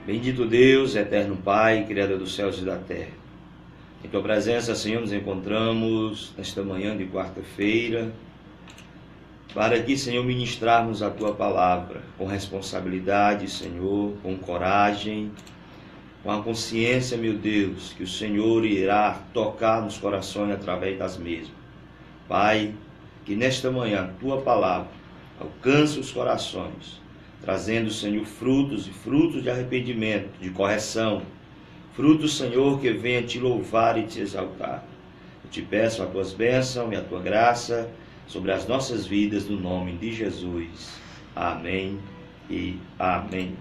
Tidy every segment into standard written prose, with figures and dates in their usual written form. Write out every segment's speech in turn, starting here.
Bendito Deus, eterno Pai, Criador dos céus e da terra. Em Tua presença, Senhor, nos encontramos nesta manhã de quarta-feira, para aqui, Senhor, ministrarmos a Tua palavra com responsabilidade, Senhor, com coragem, com a consciência, meu Deus, que o Senhor irá tocar nos corações através das mesmas. Pai, que nesta manhã a Tua palavra alcance os corações, trazendo, Senhor, frutos e frutos de arrependimento, de correção, frutos, Senhor, que venha te louvar e te exaltar. Eu te peço as Tuas bênçãos e a Tua graça sobre as nossas vidas, no nome de Jesus. Amém e amém.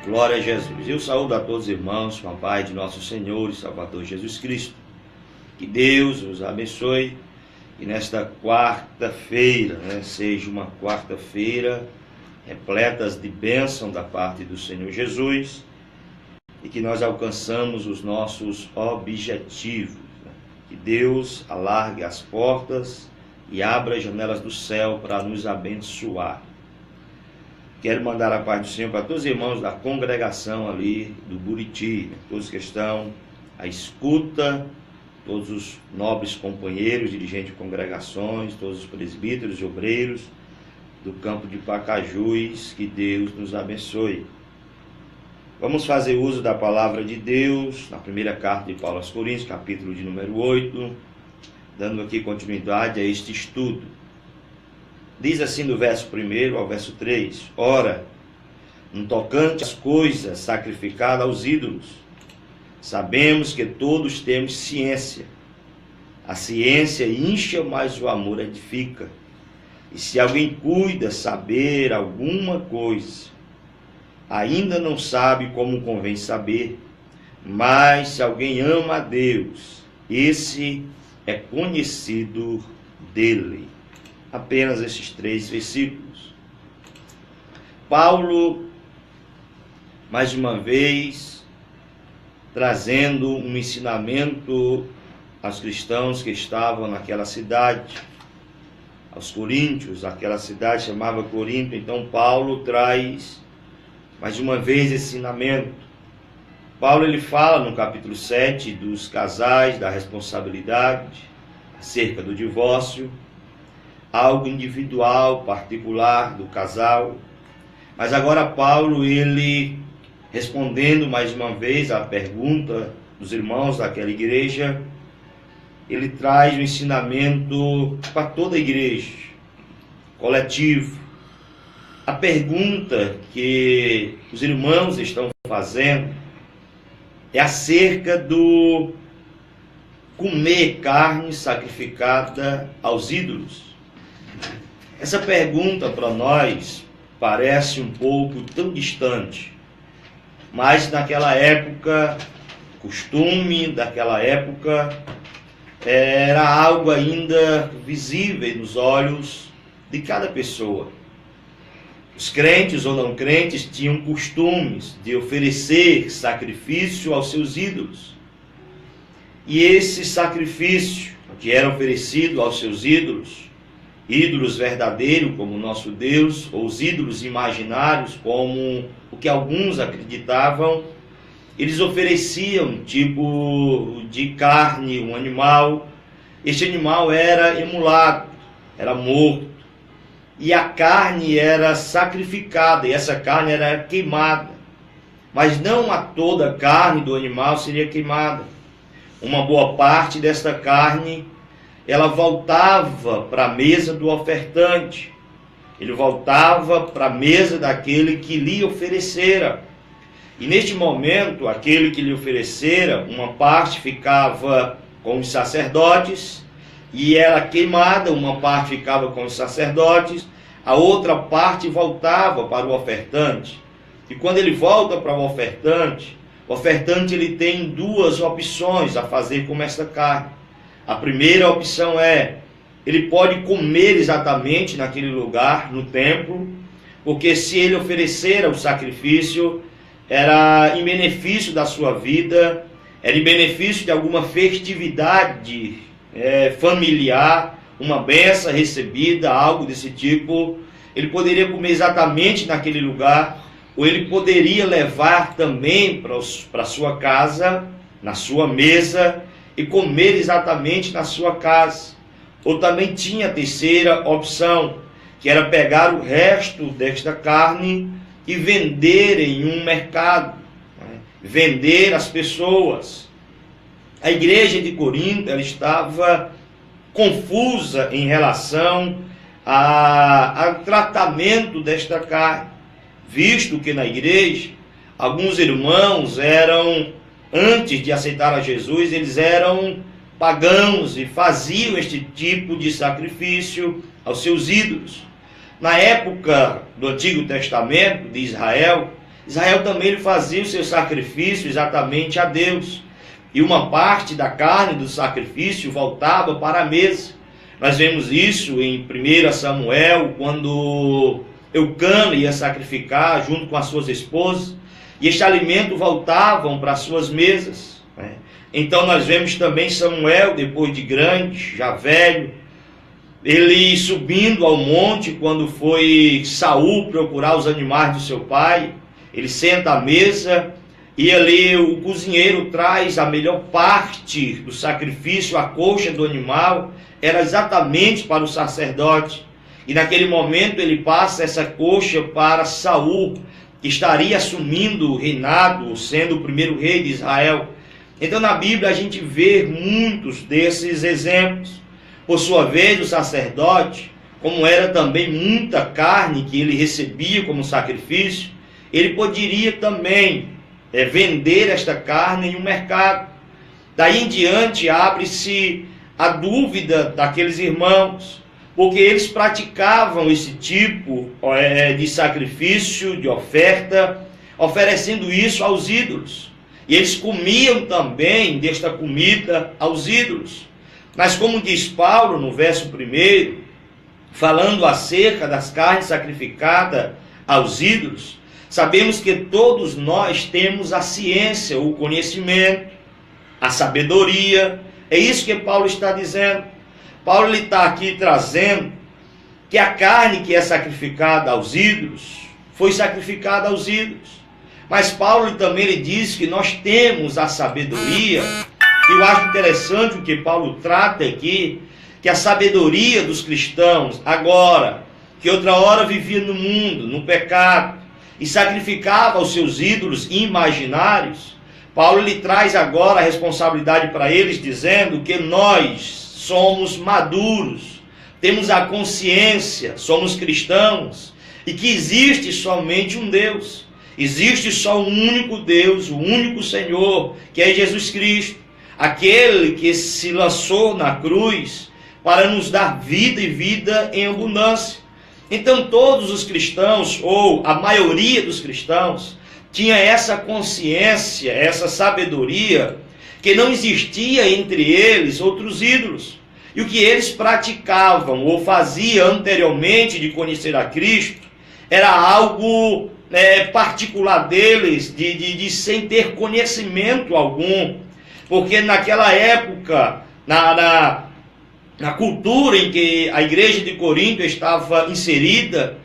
Glória a Jesus. Eu saúdo a todos os irmãos com a paz de nosso Senhor e Salvador Jesus Cristo. Que Deus os abençoe e nesta quarta-feira, seja uma quarta-feira repleta de bênção da parte do Senhor Jesus e que nós alcançamos os nossos objetivos. Que Deus alargue as portas e abra as janelas do céu para nos abençoar. Quero mandar a paz do Senhor para todos os irmãos da congregação ali do Buriti, todos que estão à escuta, todos os nobres companheiros, dirigentes de congregações, todos os presbíteros e obreiros do campo de Pacajus, que Deus nos abençoe. Vamos fazer uso da palavra de Deus na primeira carta de Paulo aos Coríntios, capítulo de número 8, dando aqui continuidade a este estudo. Diz assim do verso 1 ao verso 3: Ora, no tocante às coisas sacrificadas aos ídolos, sabemos que todos temos ciência. A ciência incha, mas o amor edifica. E se alguém cuida saber alguma coisa, ainda não sabe como convém saber, mas se alguém ama a Deus, esse é conhecido dele. Apenas esses 3 versículos. Paulo, mais uma vez, trazendo um ensinamento aos cristãos que estavam naquela cidade, aos coríntios. Aquela cidade chamava Corinto. Então Paulo traz mais uma vez esse ensinamento. Paulo ele fala no capítulo 7 dos casais, da responsabilidade, acerca do divórcio, algo individual, particular do casal. Mas agora Paulo, ele respondendo mais uma vez à pergunta dos irmãos daquela igreja, ele traz um ensinamento para toda a igreja, coletivo. A pergunta que os irmãos estão fazendo é acerca do comer carne sacrificada aos ídolos. Essa pergunta para nós parece um pouco tão distante, mas naquela época, costume daquela época, era algo ainda visível nos olhos de cada pessoa. Os crentes ou não crentes tinham costumes de oferecer sacrifício aos seus ídolos. E esse sacrifício que era oferecido aos seus ídolos, ídolos verdadeiros como o nosso Deus, ou os ídolos imaginários como o que alguns acreditavam, eles ofereciam um tipo de carne, um animal. Este animal era emulado, era morto. E a carne era sacrificada, e essa carne era queimada. Mas não a toda a carne do animal seria queimada. Uma boa parte desta carne, ela voltava para a mesa do ofertante. Ele voltava para a mesa daquele que lhe oferecera. E neste momento, aquele que lhe oferecera, uma parte ficava com os sacerdotes, e era queimada, uma parte ficava com os sacerdotes, a outra parte voltava para o ofertante. E quando ele volta para o ofertante ele tem 2 opções a fazer com esta carne. A primeira opção é, ele pode comer exatamente naquele lugar, no templo, porque se ele oferecer o sacrifício, era em benefício da sua vida, era em benefício de alguma festividade familiar, uma bênção recebida, algo desse tipo. Ele poderia comer exatamente naquele lugar, ou ele poderia levar também para sua casa, na sua mesa, e comer exatamente na sua casa. Ou também tinha a terceira opção, que era pegar o resto desta carne e vender em um mercado, né? Vender às pessoas. A igreja de Corinto, ela estava confusa em relação ao tratamento desta carne, visto que na igreja, alguns irmãos antes de aceitar a Jesus, eles eram pagãos e faziam este tipo de sacrifício aos seus ídolos. Na época do Antigo Testamento de Israel também fazia o seu sacrifício exatamente a Deus. E uma parte da carne do sacrifício voltava para a mesa. Nós vemos isso em 1 Samuel, quando Eucana ia sacrificar junto com as suas esposas, e este alimento voltavam para as suas mesas, né? Então nós vemos também Samuel, depois de grande, já velho, ele subindo ao monte quando foi Saul procurar os animais do seu pai. Ele senta à mesa e ali o cozinheiro traz a melhor parte do sacrifício, a coxa do animal, era exatamente para o sacerdote. E naquele momento ele passa essa coxa para Saul, que estaria assumindo o reinado, sendo o primeiro rei de Israel. Então na Bíblia a gente vê muitos desses exemplos. Por sua vez, o sacerdote, como era também muita carne que ele recebia como sacrifício, ele poderia também vender esta carne em um mercado. Daí em diante abre-se a dúvida daqueles irmãos, porque eles praticavam esse tipo de sacrifício, de oferta, oferecendo isso aos ídolos. E eles comiam também desta comida aos ídolos. Mas como diz Paulo no verso 1, falando acerca das carnes sacrificadas aos ídolos, sabemos que todos nós temos a ciência, o conhecimento, a sabedoria. É isso que Paulo está dizendo. Paulo está aqui trazendo que a carne que é sacrificada aos ídolos, foi sacrificada aos ídolos. Mas Paulo também ele diz que nós temos a sabedoria. Eu acho interessante o que Paulo trata aqui, que a sabedoria dos cristãos, agora, que outra hora vivia no mundo, no pecado, e sacrificava os seus ídolos imaginários, Paulo lhe traz agora a responsabilidade para eles, dizendo que nós somos maduros, temos a consciência, somos cristãos, e que existe somente um Deus, existe só um único Deus, o único Senhor, que é Jesus Cristo, aquele que se lançou na cruz para nos dar vida e vida em abundância. Então todos os cristãos, ou a maioria dos cristãos, tinha essa consciência, essa sabedoria, que não existia entre eles outros ídolos. E o que eles praticavam ou faziam anteriormente de conhecer a Cristo, era algo particular deles, de sem ter conhecimento algum. Porque naquela época, na cultura em que a igreja de Corinto estava inserida,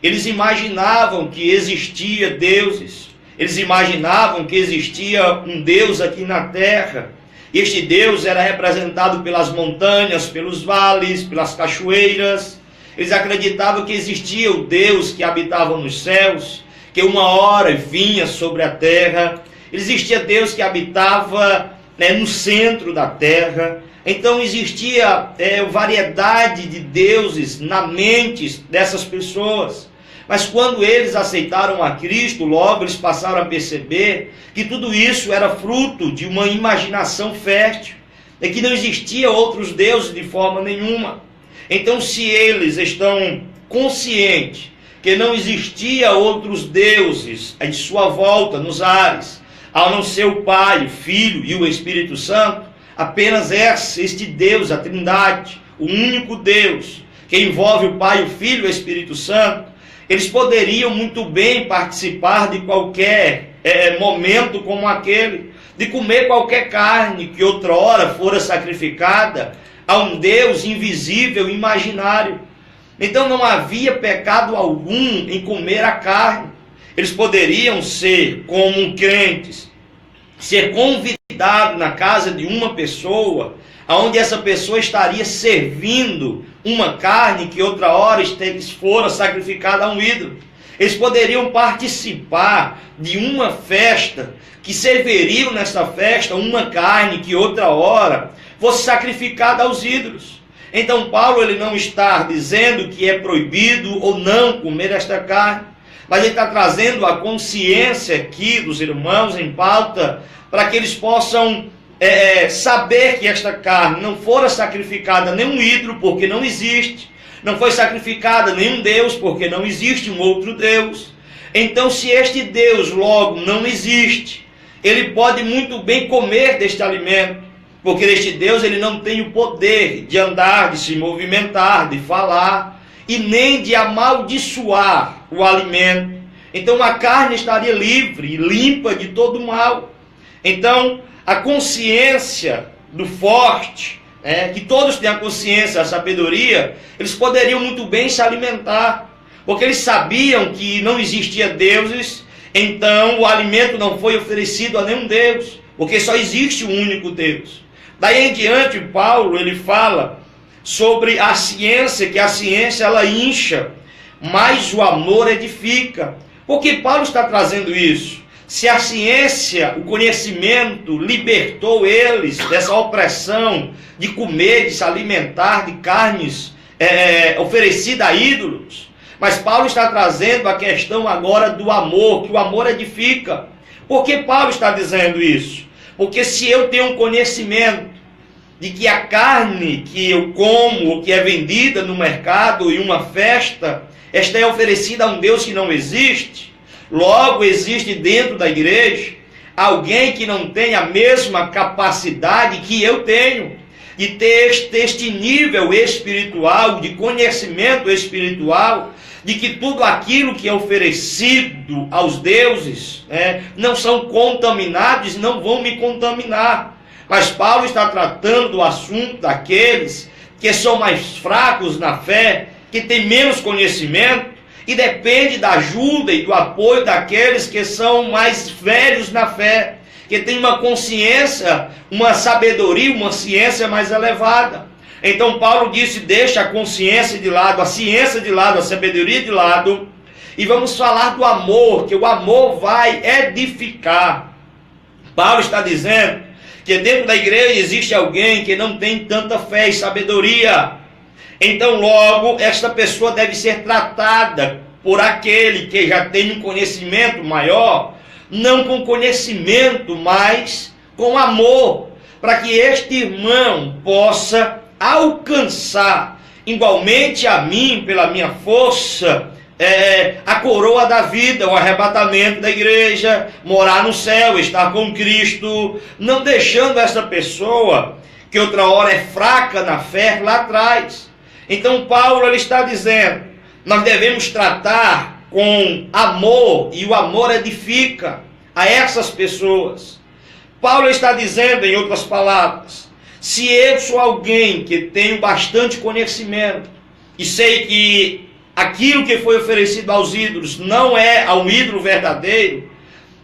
eles imaginavam que existia deuses, eles imaginavam que existia um Deus aqui na terra. Este Deus era representado pelas montanhas, pelos vales, pelas cachoeiras. Eles acreditavam que existia o Deus que habitava nos céus, que uma hora vinha sobre a terra. Existia Deus que habitava no centro da terra. Então existia variedade de deuses na mente dessas pessoas. Mas quando eles aceitaram a Cristo, logo eles passaram a perceber que tudo isso era fruto de uma imaginação fértil, e que não existia outros deuses de forma nenhuma. Então, se eles estão conscientes que não existia outros deuses em sua volta nos ares, ao não ser o Pai, o Filho e o Espírito Santo, apenas este Deus, a Trindade, o único Deus, que envolve o Pai, o Filho e o Espírito Santo, eles poderiam muito bem participar de qualquer momento como aquele, de comer qualquer carne que outrora fora sacrificada a um Deus invisível e imaginário. Então não havia pecado algum em comer a carne. eles poderiam ser, como crentes, ser convidados na casa de uma pessoa, onde essa pessoa estaria servindo uma carne que outra hora fora sacrificada a um ídolo. Eles poderiam participar de uma festa, que serviriam nessa festa uma carne que outra hora fosse sacrificada aos ídolos. Então Paulo ele não está dizendo que é proibido ou não comer esta carne, mas ele está trazendo a consciência aqui dos irmãos em pauta, para que eles possam saber que esta carne não fora sacrificada a nenhum ídolo, porque não existe. Não foi sacrificada a nenhum Deus, porque não existe um outro Deus. Então, se este Deus logo não existe, ele pode muito bem comer deste alimento, porque este Deus ele não tem o poder de andar, de se movimentar, de falar, e nem de amaldiçoar o alimento. Então a carne estaria livre e limpa de todo mal. Então a consciência do forte, que todos têm a consciência, a sabedoria, eles poderiam muito bem se alimentar, porque eles sabiam que não existia deuses. Então o alimento não foi oferecido a nenhum Deus, porque só existe um único Deus. Daí em diante Paulo ele fala sobre a ciência, que a ciência ela incha, mas o amor edifica. Por que Paulo está trazendo isso? Se a ciência, o conhecimento libertou eles dessa opressão de comer, de se alimentar de carnes oferecidas a ídolos, mas Paulo está trazendo a questão agora do amor, que o amor edifica. Por que Paulo está dizendo isso? Porque se eu tenho um conhecimento de que a carne que eu como, ou que é vendida no mercado em uma festa, esta é oferecida a um Deus que não existe, logo existe dentro da igreja alguém que não tem a mesma capacidade que eu tenho, de ter este nível espiritual, de conhecimento espiritual, de que tudo aquilo que é oferecido aos deuses não são contaminados e não vão me contaminar. Mas Paulo está tratando do assunto daqueles que são mais fracos na fé, que têm menos conhecimento, e depende da ajuda e do apoio daqueles que são mais velhos na fé, que têm uma consciência, uma sabedoria, uma ciência mais elevada. Então Paulo disse, deixa a consciência de lado, a ciência de lado, a sabedoria de lado, e vamos falar do amor, que o amor vai edificar. Paulo está dizendo que dentro da igreja existe alguém que não tem tanta fé e sabedoria. Então logo esta pessoa deve ser tratada por aquele que já tem um conhecimento maior, não com conhecimento, mas com amor, para que este irmão possa alcançar igualmente a mim, pela minha força, a coroa da vida, o arrebatamento da igreja, morar no céu, estar com Cristo, não deixando essa pessoa, que outra hora é fraca na fé, lá atrás. Então Paulo ele está dizendo, nós devemos tratar com amor, e o amor edifica a essas pessoas. Paulo está dizendo, em outras palavras, se eu sou alguém que tenho bastante conhecimento, e sei que aquilo que foi oferecido aos ídolos não é ao ídolo verdadeiro,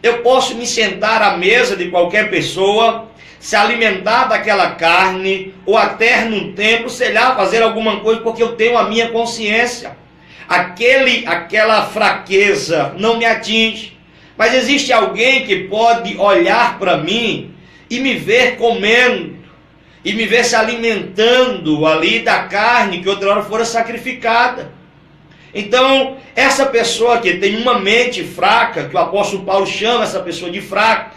eu posso me sentar à mesa de qualquer pessoa, se alimentar daquela carne, ou até num templo, sei lá, fazer alguma coisa, porque eu tenho a minha consciência. Aquela fraqueza não me atinge. Mas existe alguém que pode olhar para mim e me ver comendo, e me ver se alimentando ali da carne que outra hora fora sacrificada. Então, essa pessoa que tem uma mente fraca, que o apóstolo Paulo chama essa pessoa de fraca,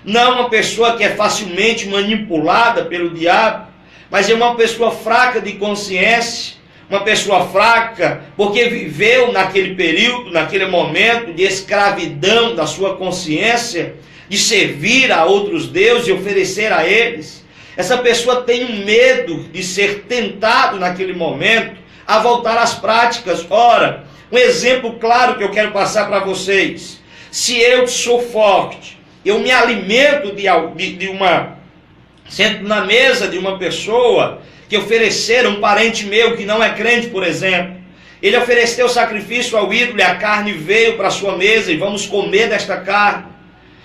não uma pessoa que é facilmente manipulada pelo diabo, mas é uma pessoa fraca de consciência, uma pessoa fraca porque viveu naquele período, naquele momento de escravidão da sua consciência, de servir a outros deuses e oferecer a eles. Essa pessoa tem um medo de ser tentado naquele momento a voltar às práticas. Ora, um exemplo claro que eu quero passar para vocês. Se eu sou forte, eu me alimento sento na mesa de uma pessoa que ofereceram, um parente meu que não é crente, por exemplo, Ele ofereceu sacrifício ao ídolo e a carne veio para a sua mesa e vamos comer desta carne.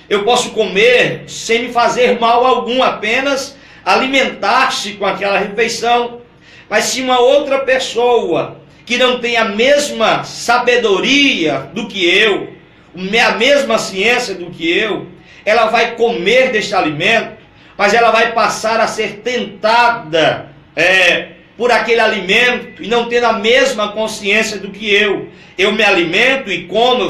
Eu posso comer sem me fazer mal algum, apenas alimentar-se com aquela refeição. Mas se uma outra pessoa que não tem a mesma sabedoria do que eu, a mesma ciência do que eu, ela vai comer deste alimento, mas ela vai passar a ser tentada por aquele alimento e não tendo a mesma consciência do que eu. Eu me alimento e como eu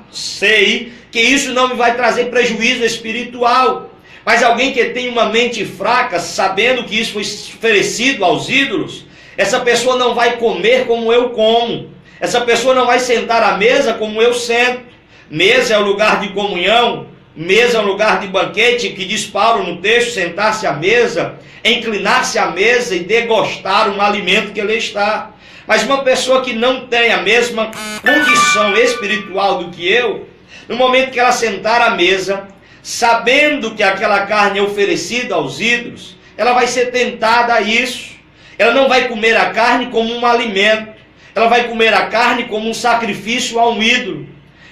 sei que isso não me vai trazer prejuízo espiritual. Mas alguém que tem uma mente fraca, sabendo que isso foi oferecido aos ídolos, essa pessoa não vai comer como eu como. Essa pessoa não vai sentar à mesa como eu sento. Mesa é o lugar de comunhão, mesa é um lugar de banquete, que diz Paulo no texto, sentar-se à mesa, inclinar-se à mesa e degustar um alimento que ele está. Mas uma pessoa que não tem a mesma condição espiritual do que eu, no momento que ela sentar à mesa, sabendo que aquela carne é oferecida aos ídolos, ela vai ser tentada a isso. Ela não vai comer a carne como um alimento, ela vai comer a carne como um sacrifício a um ídolo.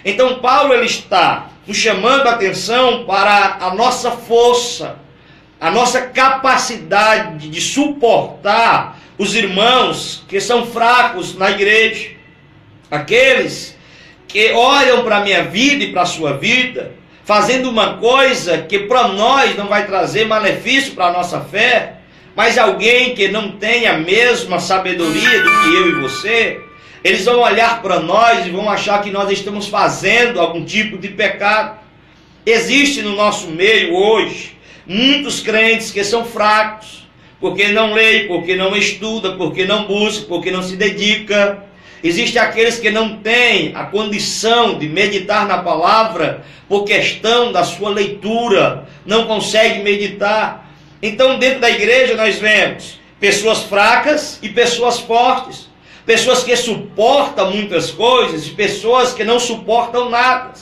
Então Paulo ele está nos chamando a atenção para a nossa força, a nossa capacidade de suportar os irmãos que são fracos na igreja, aqueles que olham para a minha vida e para a sua vida, fazendo uma coisa que para nós não vai trazer malefício para a nossa fé, mas alguém que não tem a mesma sabedoria do que eu e você, eles vão olhar para nós e vão achar que nós estamos fazendo algum tipo de pecado. Existe no nosso meio hoje muitos crentes que são fracos, porque não leem, porque não estudam, porque não buscam, porque não se dedica. Existem aqueles que não têm a condição de meditar na palavra por questão da sua leitura, não conseguem meditar. Então dentro da igreja nós vemos pessoas fracas e pessoas fortes, pessoas que suportam muitas coisas e pessoas que não suportam nada.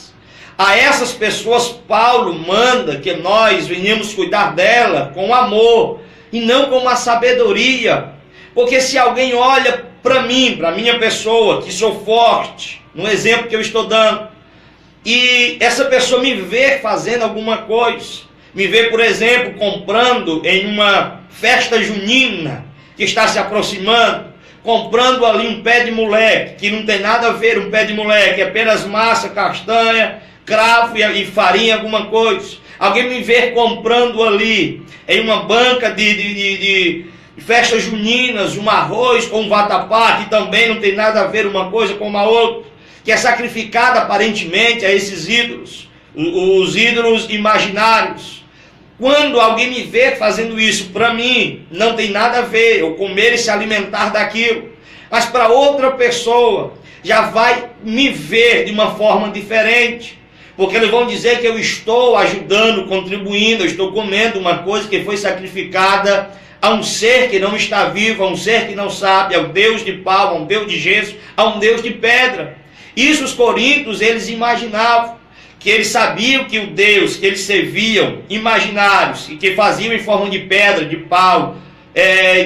A essas pessoas Paulo manda que nós venhamos cuidar dela com amor e não com uma sabedoria. Porque se alguém olha para mim, para a minha pessoa, que sou forte, no exemplo que eu estou dando, e essa pessoa me vê fazendo alguma coisa, me vê, por exemplo, comprando em uma festa junina que está se aproximando, comprando ali um pé de moleque, que não tem nada a ver um pé de moleque, é apenas massa, castanha, cravo e farinha, alguma coisa. Alguém me vê comprando ali em uma banca de festas juninas, um arroz com um vatapá, que também não tem nada a ver uma coisa com uma outra, que é sacrificada aparentemente a esses ídolos, os ídolos imaginários. Quando alguém me vê fazendo isso, para mim não tem nada a ver eu comer e se alimentar daquilo, mas para outra pessoa já vai me ver de uma forma diferente, porque eles vão dizer que eu estou ajudando, contribuindo, eu estou comendo uma coisa que foi sacrificada a um ser que não está vivo, a um ser que não sabe, ao Deus de pau, a um Deus de gesso, a um Deus de pedra. Isso os coríntios, eles imaginavam, que eles sabiam que o Deus que eles serviam, imaginários, e que faziam em forma de pedra, de pau,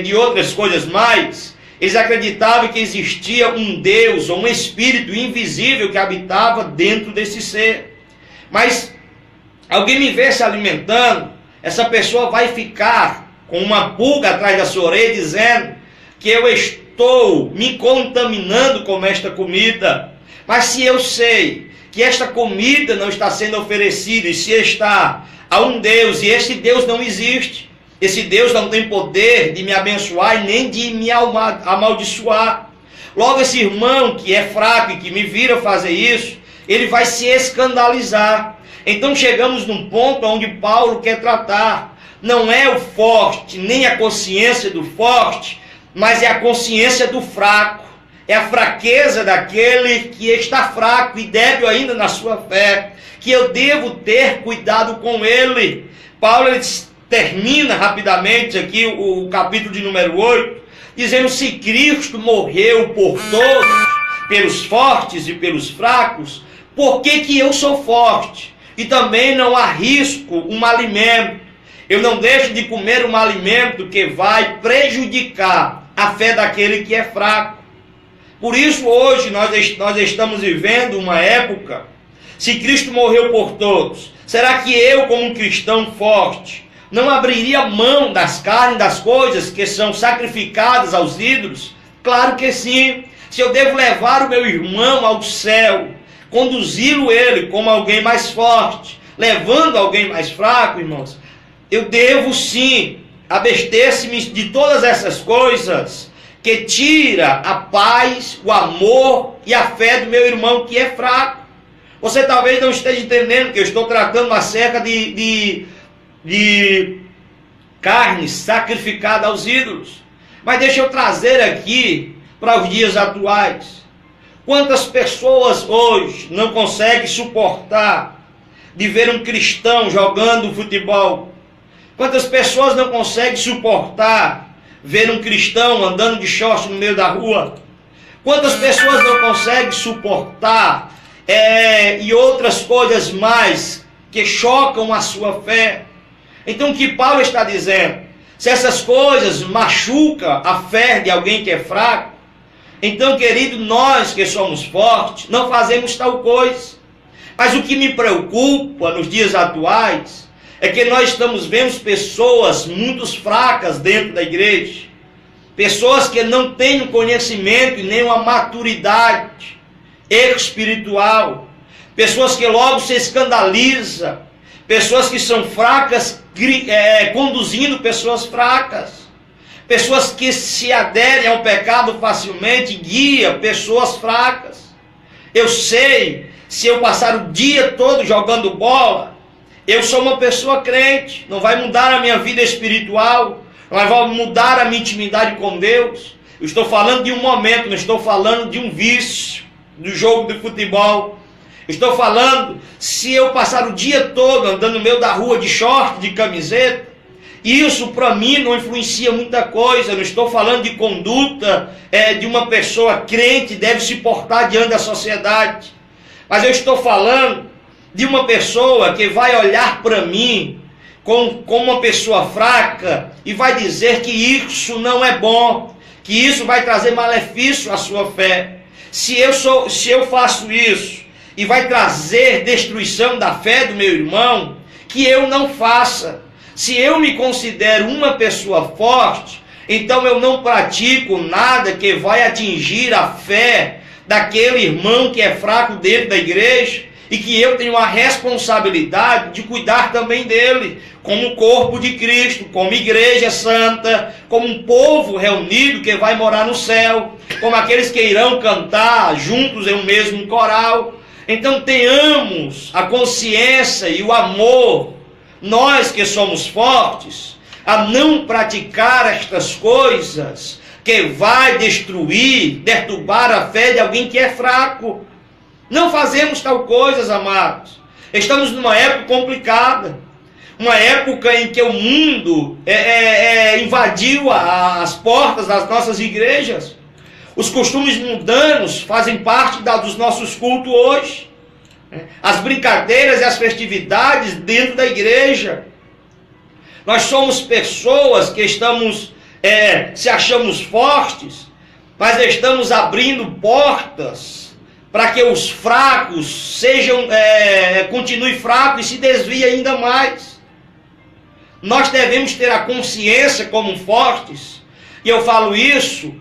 de outras coisas mais, eles acreditavam que existia um Deus, ou um espírito invisível que habitava dentro desse ser. Mas alguém me vê se alimentando, essa pessoa vai ficar com uma pulga atrás da sua orelha, dizendo que eu estou me contaminando com esta comida. Mas se eu sei que esta comida não está sendo oferecida, e se está a um Deus, e este Deus não existe, esse Deus não tem poder de me abençoar e nem de me amaldiçoar. Logo esse irmão que é fraco e que me vira fazer isso, ele vai se escandalizar. Então chegamos num ponto onde Paulo quer tratar. Não é o forte, nem a consciência do forte, mas é a consciência do fraco. É a fraqueza daquele que está fraco e débil ainda na sua fé, que eu devo ter cuidado com ele. Paulo ele termina rapidamente aqui o capítulo de número 8, dizendo: se Cristo morreu por todos, pelos fortes e pelos fracos, por que eu sou forte? E também não arrisco um alimento. Eu não deixo de comer um alimento que vai prejudicar a fé daquele que é fraco. Por isso hoje nós estamos vivendo uma época, se Cristo morreu por todos, será que eu, como um cristão forte, não abriria mão das carnes, das coisas que são sacrificadas aos ídolos? Claro que sim. Se eu devo levar o meu irmão ao céu, conduzi-lo ele como alguém mais forte, levando alguém mais fraco, irmãos, eu devo sim abster-me de todas essas coisas que tira a paz, o amor e a fé do meu irmão que é fraco. Você talvez não esteja entendendo que eu estou tratando acerca de carne sacrificada aos ídolos. Mas deixa eu trazer aqui para os dias atuais. Quantas pessoas hoje não conseguem suportar de ver um cristão jogando futebol? Quantas pessoas não conseguem suportar ver um cristão andando de short no meio da rua? Quantas pessoas não conseguem suportar e outras coisas mais que chocam a sua fé? Então o que Paulo está dizendo? Se essas coisas machucam a fé de alguém que é fraco, então, querido, nós que somos fortes, não fazemos tal coisa. Mas o que me preocupa nos dias atuais é que nós estamos vendo pessoas muito fracas dentro da igreja. Pessoas que não têm um conhecimento e nem uma maturidade espiritual. Pessoas que logo se escandalizam. Pessoas que são fracas, conduzindo pessoas fracas. Pessoas que se aderem ao pecado facilmente, guia pessoas fracas. Eu sei, se eu passar o dia todo jogando bola, eu sou uma pessoa crente, não vai mudar a minha vida espiritual, não vai mudar a minha intimidade com Deus. Eu estou falando de um momento, não estou falando de um vício, do jogo de futebol. Eu estou falando, se eu passar o dia todo andando no meio da rua de short, de camiseta, isso para mim não influencia muita coisa. Eu não estou falando de conduta de uma pessoa crente deve se portar diante da sociedade. Mas eu estou falando de uma pessoa que vai olhar para mim como uma pessoa fraca e vai dizer que isso não é bom, que isso vai trazer malefício à sua fé. Se eu faço isso e vai trazer destruição da fé do meu irmão, que eu não faça. Se eu me considero uma pessoa forte, então eu não pratico nada que vai atingir a fé daquele irmão que é fraco dentro da igreja e que eu tenho a responsabilidade de cuidar também dele, como corpo de Cristo, como igreja santa, como um povo reunido que vai morar no céu, como aqueles que irão cantar juntos em um mesmo coral. Então tenhamos a consciência e o amor, nós que somos fortes, a não praticar estas coisas que vai destruir, perturbar a fé de alguém que é fraco. Não fazemos tal coisas, amados. Estamos numa época complicada, uma época em que o mundo invadiu as portas das nossas igrejas. Os costumes mundanos fazem parte dos nossos cultos hoje. As brincadeiras e as festividades dentro da igreja. Nós somos pessoas que estamos, se achamos fortes, mas estamos abrindo portas para que os fracos continuem fracos e se desviem ainda mais. Nós devemos ter a consciência como fortes, e eu falo isso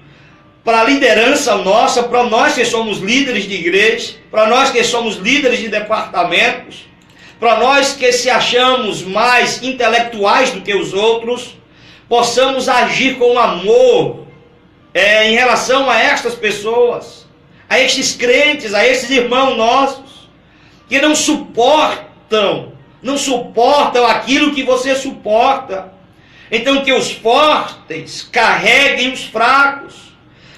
para a liderança nossa, para nós que somos líderes de igreja, para nós que somos líderes de departamentos, para nós que se achamos mais intelectuais do que os outros, possamos agir com amor em relação a estas pessoas, a estes crentes, a esses irmãos nossos, que não suportam aquilo que você suporta. Então que os fortes carreguem os fracos.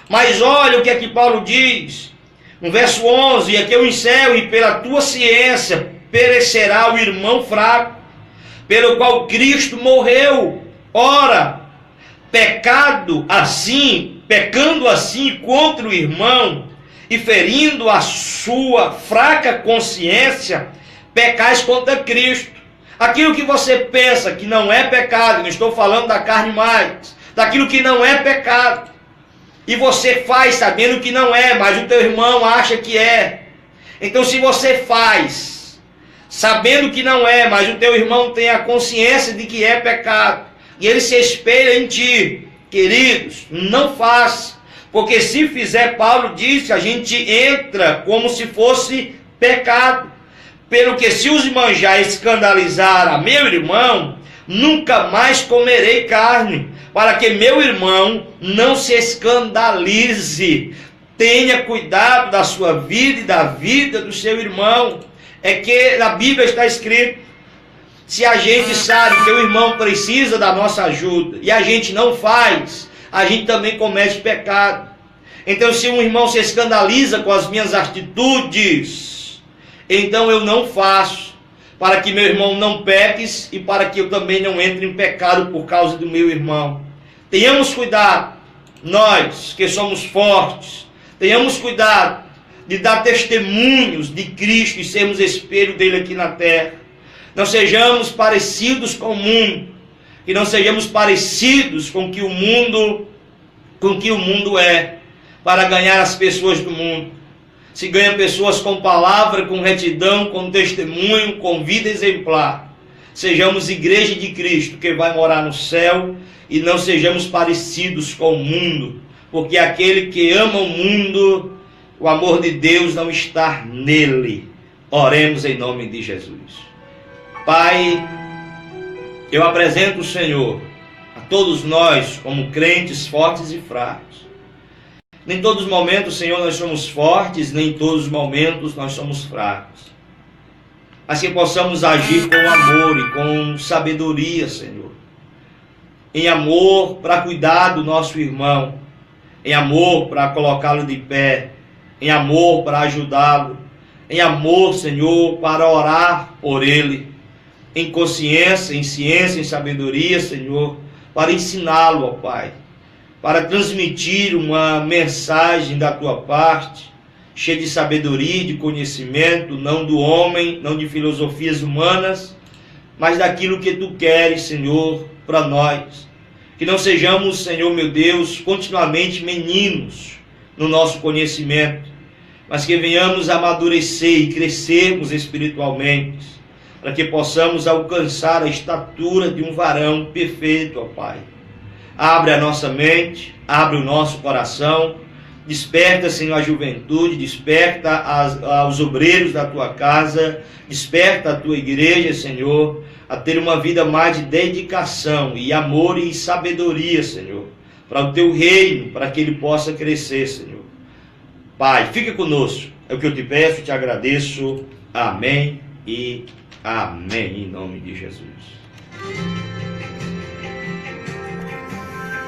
Mas olha o que aqui Paulo diz, no verso 11, e aqui eu encerro: e pela tua ciência perecerá o irmão fraco, pelo qual Cristo morreu. Ora, pecando assim contra o irmão, e ferindo a sua fraca consciência, pecais contra Cristo. Aquilo que você pensa que não é pecado, não estou falando da carne mais, daquilo que não é pecado, e você faz sabendo que não é, mas o teu irmão acha que é. Então, se você faz sabendo que não é, mas o teu irmão tem a consciência de que é pecado, e ele se espelha em ti, queridos, não faça. Porque se fizer, Paulo disse, a gente entra como se fosse pecado. Pelo que se os manjar escandalizar a meu irmão, nunca mais comerei carne, para que meu irmão não se escandalize. Tenha cuidado da sua vida e da vida do seu irmão. É que na Bíblia está escrito, se a gente sabe que o irmão precisa da nossa ajuda e a gente não faz, a gente também comete pecado. Então, se um irmão se escandaliza com as minhas atitudes, então eu não faço, para que meu irmão não peque e para que eu também não entre em pecado por causa do meu irmão. Tenhamos cuidado, nós que somos fortes, tenhamos cuidado de dar testemunhos de Cristo e sermos espelho dele aqui na terra. Não sejamos parecidos com o mundo, e não sejamos parecidos com o que o mundo é, para ganhar as pessoas do mundo. Se ganha pessoas com palavra, com retidão, com testemunho, com vida exemplar. Sejamos igreja de Cristo que vai morar no céu e não sejamos parecidos com o mundo, porque aquele que ama o mundo, o amor de Deus não está nele. Oremos em nome de Jesus. Pai, eu apresento o Senhor a todos nós como crentes fortes e fracos. Nem em todos os momentos, Senhor, nós somos fortes, nem em todos os momentos nós somos fracos. Mas que possamos agir com amor e com sabedoria, Senhor. Em amor para cuidar do nosso irmão, em amor para colocá-lo de pé, em amor para ajudá-lo, em amor, Senhor, para orar por ele, em consciência, em ciência, em sabedoria, Senhor, para ensiná-lo, ó Pai, para transmitir uma mensagem da tua parte, cheia de sabedoria, de conhecimento, não do homem, não de filosofias humanas, mas daquilo que tu queres, Senhor, para nós. Que não sejamos, Senhor meu Deus, continuamente meninos no nosso conhecimento, mas que venhamos amadurecer e crescermos espiritualmente, para que possamos alcançar a estatura de um varão perfeito, ó Pai. Abre a nossa mente, abre o nosso coração, desperta, Senhor, a juventude, desperta os obreiros da tua casa, desperta a tua igreja, Senhor, a ter uma vida mais de dedicação e amor e sabedoria, Senhor, para o teu reino, para que ele possa crescer, Senhor. Pai, fica conosco, é o que eu te peço, te agradeço, amém e amém, em nome de Jesus.